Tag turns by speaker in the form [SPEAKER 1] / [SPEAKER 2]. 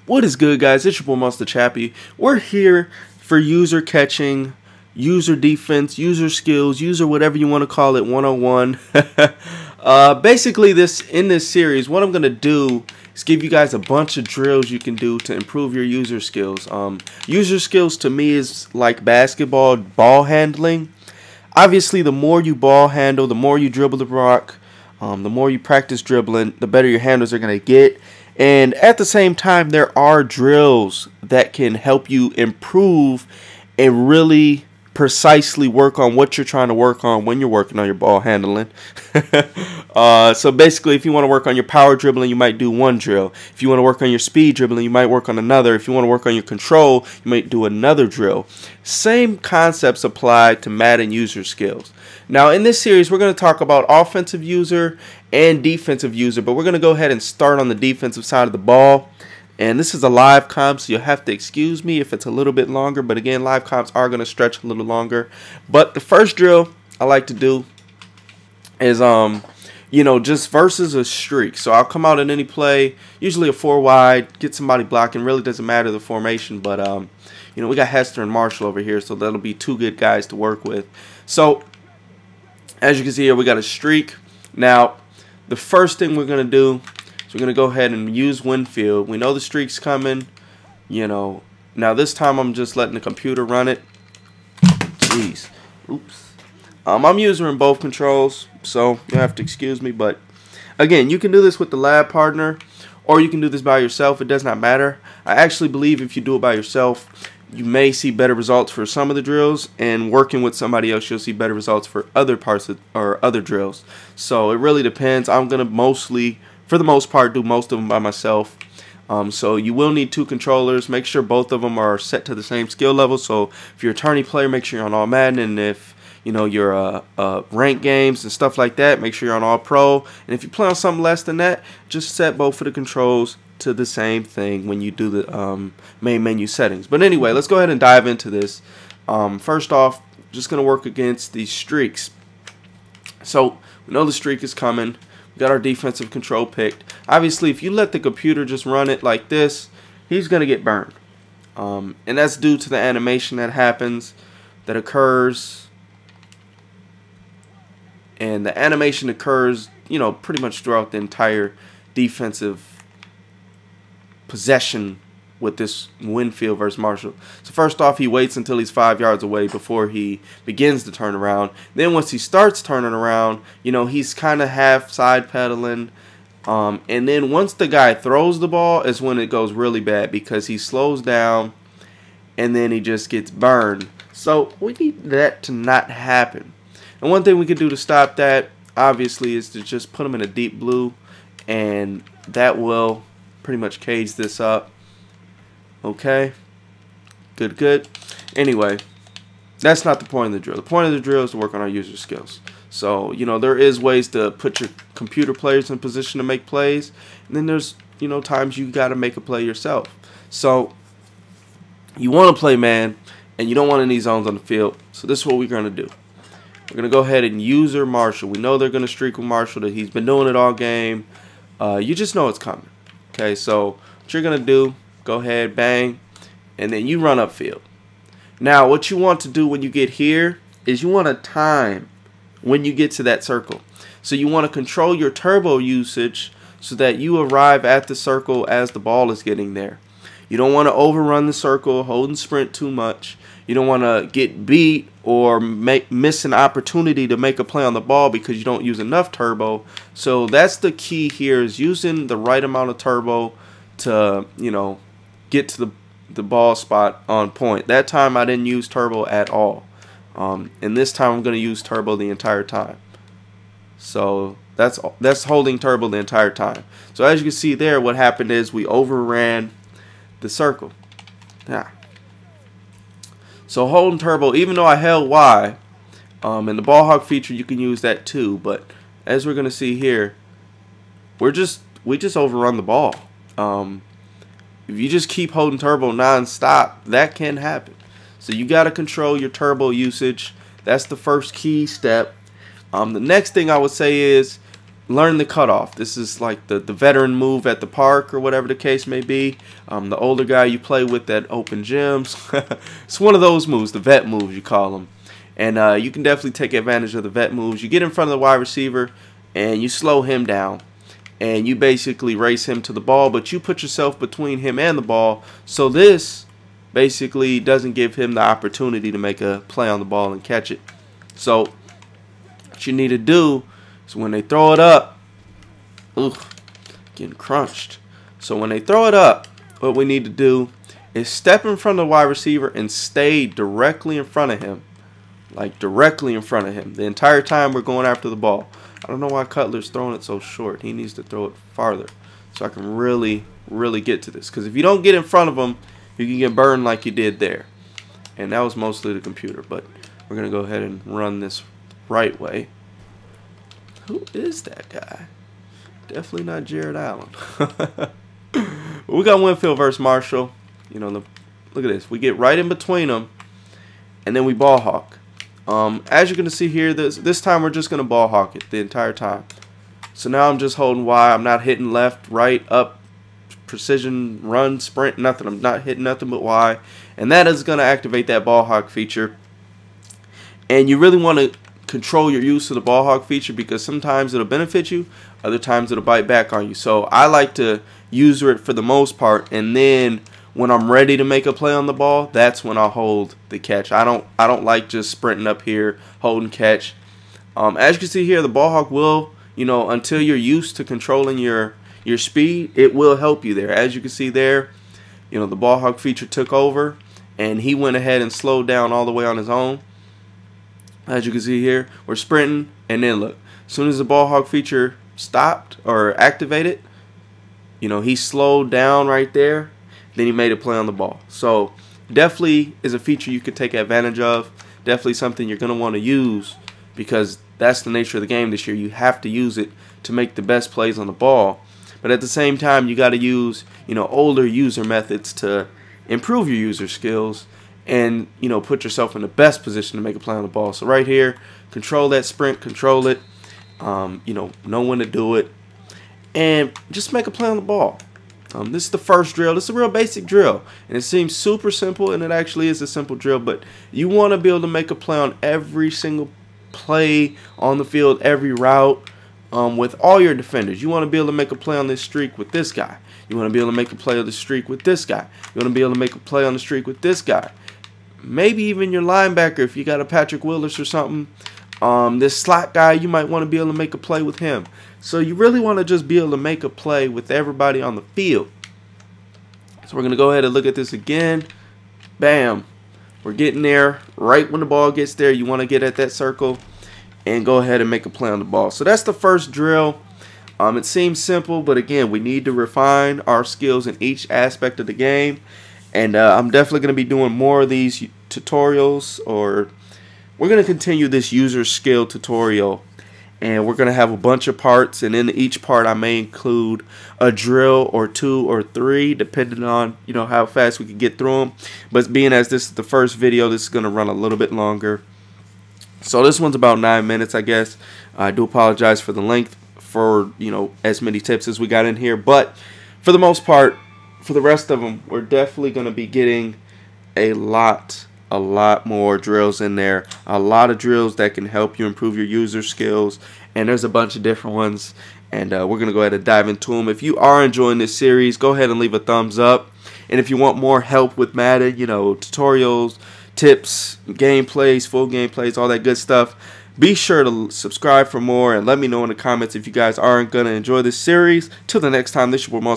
[SPEAKER 1] What is good, guys? It's your boy Monster Chappie. We're here for user catching, user defense, user skills, user whatever you want to call it 101. Basically, in this series, what I'm going to do is give you guys a bunch of drills you can do to improve your user skills. User skills to me is like basketball ball handling. Obviously, the more you ball handle, the more you dribble the rock, the more you practice dribbling, the better your handles are going to get. And at the same time, there are drills that can help you improve and really precisely work on what you're trying to work on when you're working on your ball handling. So basically, if you want to work on your power dribbling, you might do one drill. If you want to work on your speed dribbling, you might work on another. If you want to work on your control, you might do another drill. Same concepts apply to Madden user skills. Now, in this series, we're going to talk about offensive user and defensive user, but we're going to go ahead and start on the defensive side of the ball. And this is a live comp, so you'll have to excuse me if it's a little bit longer. But again, live comps are going to stretch a little longer. But the first drill I like to do is, just versus a streak. So I'll come out in any play, usually a 4 wide, get somebody blocking. Really doesn't matter the formation, but we got Hester and Marshall over here, so that'll be two good guys to work with. So as you can see here, we got a streak. Now, the first thing we're going to do is we're going to go ahead and use Winfield. We know the streak's coming. Now this time I'm just letting the computer run it. Jeez. Oops. I'm using both controls, so you have to excuse me. But again, you can do this with the lab partner, or you can do this by yourself. It does not matter. I actually believe if you do it by yourself, you may see better results for some of the drills, and working with somebody else, you'll see better results for other parts or other drills. So it really depends. I'm gonna for the most part, do most of them by myself. So you will need two controllers. Make sure both of them are set to the same skill level. So if you're a tourney player, make sure you're on all Madden, and if you're ranked games and stuff like that, make sure you're on all pro. And if you play on something less than that, just set both of the controls to the same thing when you do the main menu settings. But anyway, let's go ahead and dive into this. First off, just gonna work against these streaks. So we know the streak is coming. We got our defensive control picked. Obviously, if you let the computer just run it like this, he's gonna get burned, and that's due to the animation that occurs. And the animation occurs, pretty much throughout the entire defensive possession with this Winfield versus Marshall. So first off, he waits until he's 5 yards away before he begins to turn around. Then once he starts turning around, he's kind of half side pedaling. And then once the guy throws the ball is when it goes really bad, because he slows down and then he just gets burned. So we need that to not happen. And one thing we could do to stop that, obviously, is to just put him in a deep blue, and that will pretty much cage this up. Okay, good. Anyway, that's not the point of the drill. The point of the drill is to work on our user skills. So there is ways to put your computer players in position to make plays, and then there's times you got to make a play yourself. So you want to play man, and you don't want any zones on the field. So this is what we're going to do. We're going to go ahead and user Marshall. We know they're going to streak with Marshall. That he's been doing it all game. You just know it's coming. Okay, so what you're going to do, go ahead, bang, and then you run upfield. Now, what you want to do when you get here is you want to time when you get to that circle. So you want to control your turbo usage so that you arrive at the circle as the ball is getting there. You don't want to overrun the circle, hold and sprint too much. You don't want to get beat or miss an opportunity to make a play on the ball because you don't use enough turbo. So that's the key here, is using the right amount of turbo to, get to the ball spot on point. That time I didn't use turbo at all. And this time I'm going to use turbo the entire time. So that's holding turbo the entire time. So as you can see there, what happened is we overran the circle. Yeah. So holding turbo, even though I held Y, in the ball hawk feature you can use that too, but as we're gonna see here, we just overrun the ball. If you just keep holding turbo non-stop, that can happen. So you gotta control your turbo usage. That's the first key step. The next thing I would say is learn the cutoff. This is like the veteran move at the park or whatever the case may be. The older guy you play with that open gyms. It's one of those moves, the vet moves you call them. And you can definitely take advantage of the vet moves. You get in front of the wide receiver and you slow him down. And you basically race him to the ball, but you put yourself between him and the ball. So this basically doesn't give him the opportunity to make a play on the ball and catch it. So what you need to do is when they throw it up, getting crunched. So when they throw it up, what we need to do is step in front of the wide receiver and stay directly in front of him. Like directly in front of him. The entire time we're going after the ball. I don't know why Cutler's throwing it so short. He needs to throw it farther so I can really get to this. Because if you don't get in front of him, you can get burned like you did there. And that was mostly the computer. But we're going to go ahead and run this right way. Who is that guy? Definitely not Jared Allen. We got Winfield versus Marshall. You know, look at this. We get right in between them. And then we ball hawk. As you're going to see here, this time we're just going to ball hawk it the entire time. So now I'm just holding Y. I'm not hitting left, right, up, precision, run, sprint, nothing. I'm not hitting nothing but Y. And that is going to activate that ball hawk feature. And you really want to control your use of the ball hawk feature because sometimes it'll benefit you, other times it'll bite back on you. So I like to use it for the most part, and then when I'm ready to make a play on the ball, that's when I'll hold the catch. I don't like just sprinting up here, holding catch. As you can see here, the ball hawk will, you know, until you're used to controlling your speed, it will help you there. As you can see there, you know, the ball hawk feature took over, and he went ahead and slowed down all the way on his own. As you can see here, we're sprinting, and then look, as soon as the ball hawk feature stopped or activated, you know, he slowed down right there. Then he made a play on the ball. So definitely is a feature you could take advantage of. Definitely something you're going to want to use because that's the nature of the game this year. You have to use it to make the best plays on the ball. But at the same time, you got to use, you know, older user methods to improve your user skills and, you know, put yourself in the best position to make a play on the ball. So right here, control that sprint, control it, you know when to do it, and just make a play on the ball. This is the first drill. This is a real basic drill, and it seems super simple, and it actually is a simple drill, but you want to be able to make a play on every single play on the field, every route, with all your defenders. You want to be able to make a play on this streak with this guy. You want to be able to make a play on the streak with this guy. You want to be able to make a play on the streak with this guy. Maybe even your linebacker if you got a Patrick Willis or something. This slot guy, you might want to be able to make a play with him. So you really want to just be able to make a play with everybody on the field. So we're going to go ahead and look at this again. Bam. We're getting there. Right when the ball gets there, you want to get at that circle and go ahead and make a play on the ball. So that's the first drill. It seems simple, but again, we need to refine our skills in each aspect of the game. And I'm definitely going to be doing more of these tutorials, or we're going to continue this user skill tutorial, and we're going to have a bunch of parts, and in each part I may include a drill or 2 or 3 depending on, you know, how fast we can get through them. But being as this is the first video, this is going to run a little bit longer. So this one's about 9 minutes, I guess. I do apologize for the length for, you know, as many tips as we got in here, but for the most part, for the rest of them, we're definitely going to be getting a lot more drills in there, a lot of drills that can help you improve your user skills, and there's a bunch of different ones, and we're going to go ahead and dive into them. If you are enjoying this series, go ahead and leave a thumbs up, and if you want more help with Madden, you know, tutorials, tips, gameplays, full gameplays, all that good stuff, be sure to subscribe for more, and let me know in the comments if you guys aren't going to enjoy this series. Till the next time, this is your boy Monster.